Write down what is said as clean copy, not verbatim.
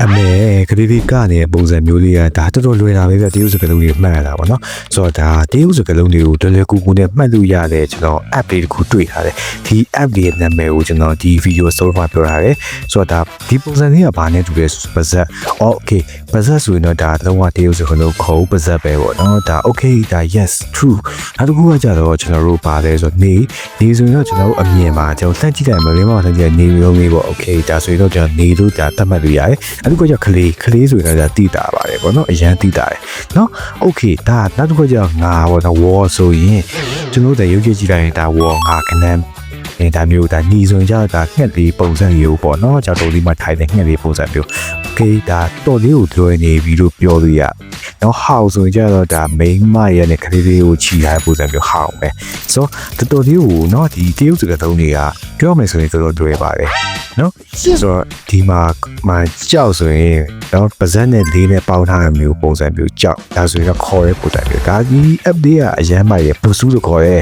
အမေခရီးဒီကနေပုံစံမျိုးလေးကဒါတော်တော်လွယ်တာပဲဗျတရုတ်စကားလုံးတွေမှတ်ရတာပေါ့နော်ဆိုတော့ဒါတရုတ်စကားလုံးတွေကိုလွယ်လွယ်ကူကူနဲ့မှတ်လို့ရတယ်ကျွန်တော် app လေးတစ်ခုတွေ့ထားတယ်ဒီ app လေးရဲ့နာမည်ကိုကျွန်တော်ဒီ video story မှာပြောထားတယ်ဆိုတော့ဒါဒီပုံစံလေးကဘာနဲ့တူလဲပါဇက် okay ပါဇက်ဆိုရင်တော့ဒါလုံးဝတရုတ်စကားလုံးခေါ်ပါဇက်ပဲပေါ့နော်ဒါ okay ဒါ yes true နောက်တစ်ခုကကြတော့ကျွန်တော်တို့ပါလဲဆိုတော့နေဆိုရင်တော့ကျွန်တော်တို့အမြင်မှာကျွန်တော်စမ်းကြည့်တယ်မင်းမလှမ်းကြည့်နေလုံးလေးပေါ့ okay ဒါဆိုရင်တော့ကျွန်တော်နေလို့ဒါသတ်မှတ်လို့ရတယ်အဲ့ဒီကကြောင့်ခလေးဆိုရင်တော့တိတာပါတယ်ပေါ့နော်အရန်တိတာတယ်နော် okay ဒါနောက်တစ်ခုကြောင့်ငါပေါ့နော် wall ဆိုရင်ကျွန်တော်တို့ရုပ်ကြည့်ကြည့်လိုက်ရင်ဒါ wall ငါခဏဒါမျိုးဒါညီဆိုရင်ကြတာငှက်လေးပုံစံမျိုးပေါ့နော်ကြောက်တော်လေးမှထိုင်တဲ့ငှက်လေးပုံစံမျိုး okay ဒါတော်လေးကိုလွှဲနေပြီလို့ပြောလို့ရနော် how ဆိုရင်ကြတော့ဒါ main မရတဲ့ခလေးလေးကိုခြိထားတဲ့ပုံစံမျိုး how ပဲဆိုတော့တော်လေးကိုနော်ဒီတရုတ်စကားသုံးတွေကပြောမယ်ဆိုရင်တော်တော်တွေ့ပါတယ်နော်ဆိုတော့ဒီမှာကြောက်ဆိုရင်တော့ပါဇက်နဲ့လေးနဲ့ပေါင်းထားတဲ့မျိုးပုံစံမျိုးကြောက်ဒါဆိုရင်တော့ခေါ်ရဲပုံစံမျိုးဒါဒီ app လေးကအရန်မိုက်ရပူဆူလို့ခေါ်ရဲ